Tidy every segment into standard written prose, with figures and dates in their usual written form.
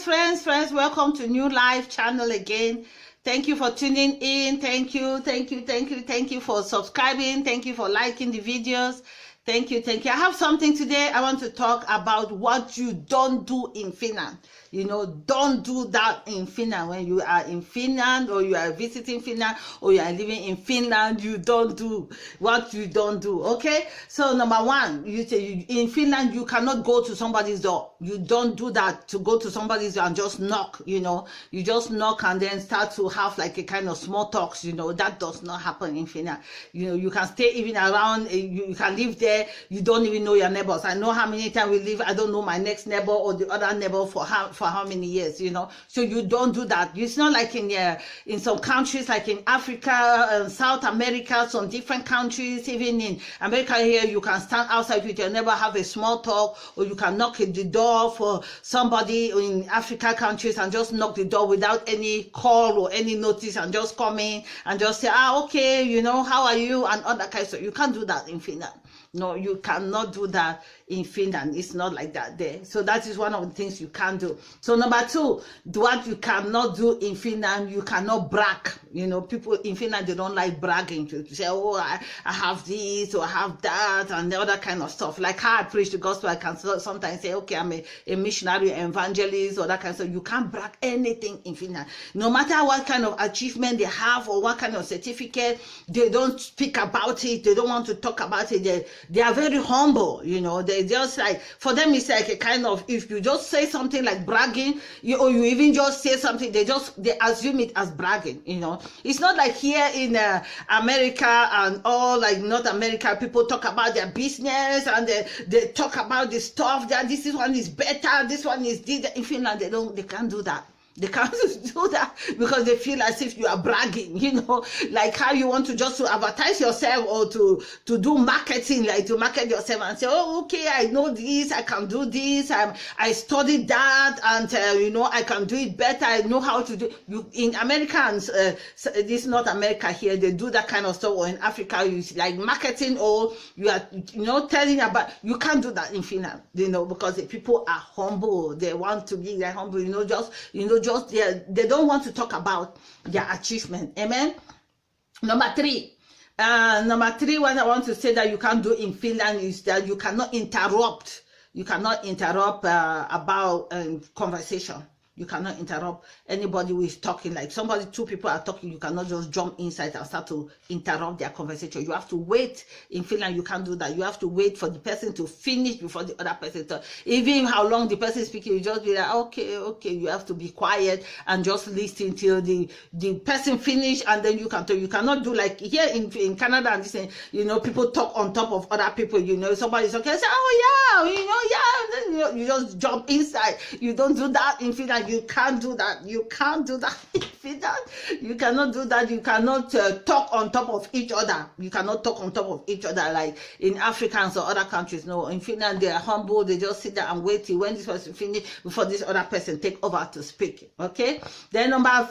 friends, welcome to New Life channel again. Thank you for tuning in. Thank you for subscribing. Thank you for liking the videos. Thank you. I have something today. I want to talk about what you don't do in Finland. You know, don't do that in Finland. When you are in Finland or you are visiting Finland or you are living in Finland, you don't do what you don't do. Okay? So number one, in Finland, you cannot go to somebody's door. You don't do that, to go to somebody's door and just knock, you know. You just knock and then start to have like a kind of small talks, you know. That does not happen in Finland. You know, you can stay even around, you can live there, you don't even know your neighbors. I know how many times we live, I don't know my next neighbor or the other neighbor for how many years, you know. So you don't do that. It's not like in some countries, like in Africa, South America, some different countries, even in America here, you can stand outside with your neighbor, have a small talk, or you can knock at the door for somebody in Africa countries and just knock the door without any call or any notice and just come in and just say, okay, you know, how are you, and other kinds of stuff. You can't do that in Finland. No, you cannot do that in Finland. It's not like that there. So that is one of the things you can't do. So number two, what you cannot do in Finland, you cannot brag. You know, people in Finland, they don't like bragging, to say, oh, I have this or I have that and the other kind of stuff. Like how I preach the gospel, I can sometimes say, okay, I'm a missionary, evangelist, or that kind of stuff. You can't brag anything in Finland. No matter what kind of achievement they have or what kind of certificate, they don't speak about it. They don't want to talk about it. They are very humble, you know. They just like, for them it's like a kind of, if you just say something like bragging, or you even just say something, they assume it as bragging, you know. It's not like here in America and all, like North America, people talk about their business and they talk about the stuff that this one is better, this one is this. In Finland, they can't do that. They can't do that because they feel as if you are bragging, you know, like how you want to just to advertise yourself or to do marketing, like to market yourself and say, oh, okay, I know this, I can do this, I studied that, and you know, I can do it better, I know how to do. In Americans, this is not America here, they do that kind of stuff, or in Africa, you like marketing, or you are, you know, telling about. You can't do that in Finland, you know, because the people are humble. They want to be like humble, you know, they don't want to talk about their achievement. Amen. Number three, what I want to say that you can't do in Finland is that you cannot interrupt. You cannot interrupt about conversation. You cannot interrupt anybody who is talking. Like two people are talking, you cannot just jump inside and start to interrupt their conversation. You have to wait. In Finland, you can't do that. You have to wait for the person to finish before the other person talks. Even how long the person is speaking, you just be like, okay. You have to be quiet and just listen till the person finish, and then you can talk. You cannot do like here in Canada and this, you know, people talk on top of other people. You know, somebody's okay, say, oh yeah, you know, yeah. Then you just jump inside. You don't do that in Finland. You can't do that. You can't do that in Finland. You cannot do that. You cannot talk on top of each other. You cannot talk on top of each other like in Africans or other countries. No, in Finland, they are humble. They just sit there and wait till when this person finish before this other person take over to speak. Okay? Then number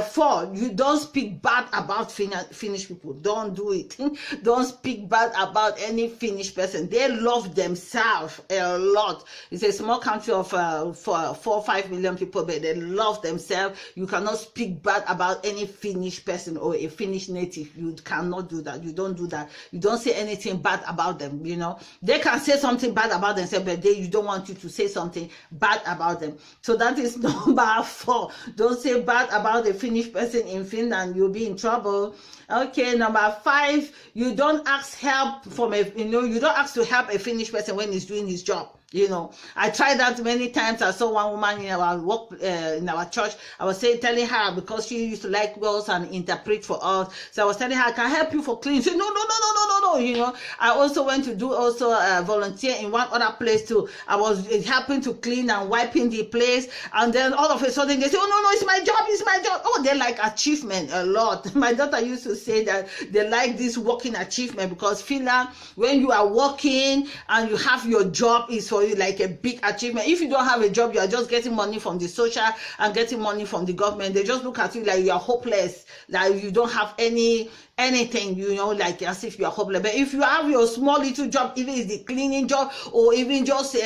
four, you don't speak bad about Finnish people. Don't do it. Don't speak bad about any Finnish person. They love themselves a lot. It's a small country of 4 or 5 million people, but they love themselves. You cannot speak bad about any Finnish person or a Finnish native. You cannot do that. You don't do that. You don't say anything bad about them, you know. They can say something bad about themselves, but you don't want you to say something bad about them. So that is number 4. Don't say bad about a Finnish person in Finland. You'll be in trouble. Okay, number 5, you don't ask help from you don't ask to help a Finnish person when he's doing his job. You know, I tried that many times. I saw one woman in our work, in our church. I was telling her, because she used to like girls and interpret for us. So I was telling her, I can help you for cleaning. She said, no. You know, I also went to do volunteer in one other place too. I was helping to clean and wiping the place. And then all of a sudden they say, oh, no, it's my job. Oh, they like achievement a lot. My daughter used to say that they like this working achievement, because Finland, when you are working and you have your job, is for you like a big achievement. If you don't have a job, you are just getting money from the social and getting money from the government. They just look at you like you are hopeless, that you don't have any anything, you know, like as if you are hopeless. But if you have your small little job, even if it's the cleaning job, or even just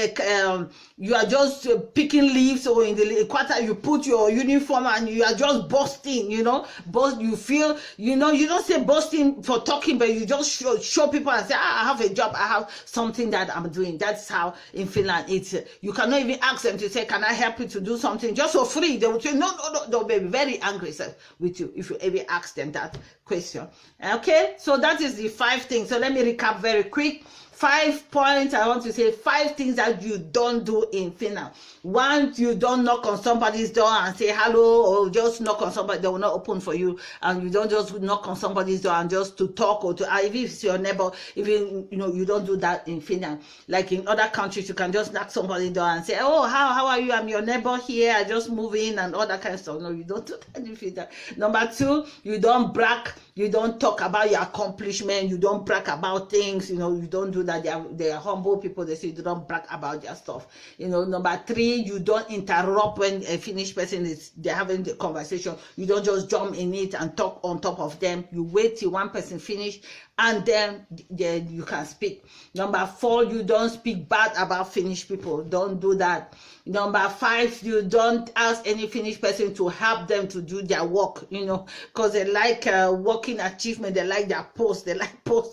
you are just picking leaves, or in the quarter you put your uniform and you are just busting, you know, but you feel, you know, you don't say busting for talking, but you just show people and say, I have a job, I have something that I'm doing. That's how in Finland it's. You cannot even ask them to say, can I help you to do something just for free? They will say, no, they'll be very angry with you if you ever ask them that question. Okay, so that is the 5 things. So let me recap very quick. 5 points. I want to say 5 things that you don't do in Finland. 1, you don't knock on somebody's door and say hello, or just knock on somebody, they will not open for you. And you don't just knock on somebody's door and just to talk, or to, even if it's your neighbor, even, you know, you don't do that in Finland. Like in other countries, you can just knock somebody's door and say, oh, how are you? I'm your neighbor here. I just move in, and all that kind of stuff. No, you don't do that in Finland. Number 2, you don't brag. You don't talk about your accomplishment. You don't brag about things. You know, you don't do that. They are humble people. They say you don't brag about their stuff. You know, number 3, you don't interrupt when a Finnish person they're having the conversation. You don't just jump in it and talk on top of them. You wait till one person finish, and then you can speak. Number 4, you don't speak bad about Finnish people. Don't do that. Number 5, you don't ask any Finnish person to help them to do their work, you know, because they like working achievement, they like their posts,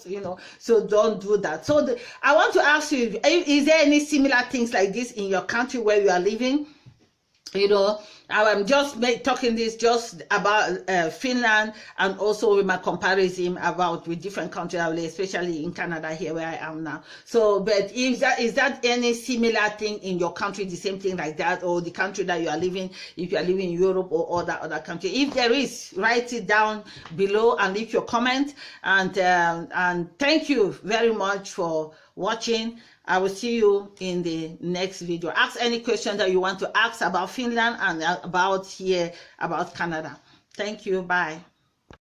you know, so don't do that. So I want to ask you, is there any similar things like this in your country where you are living? You know, I'm just talking this just about Finland, and also with my comparison with different countries, especially in Canada here where I am now. So, but is that any similar thing in your country, the same thing like that, or the country that you are living, if you are living in Europe or other country? If there is, write it down below and leave your comment. And thank you very much for watching. I will see you in the next video. Ask any question that you want to ask about Finland and about Canada. Thank you. Bye.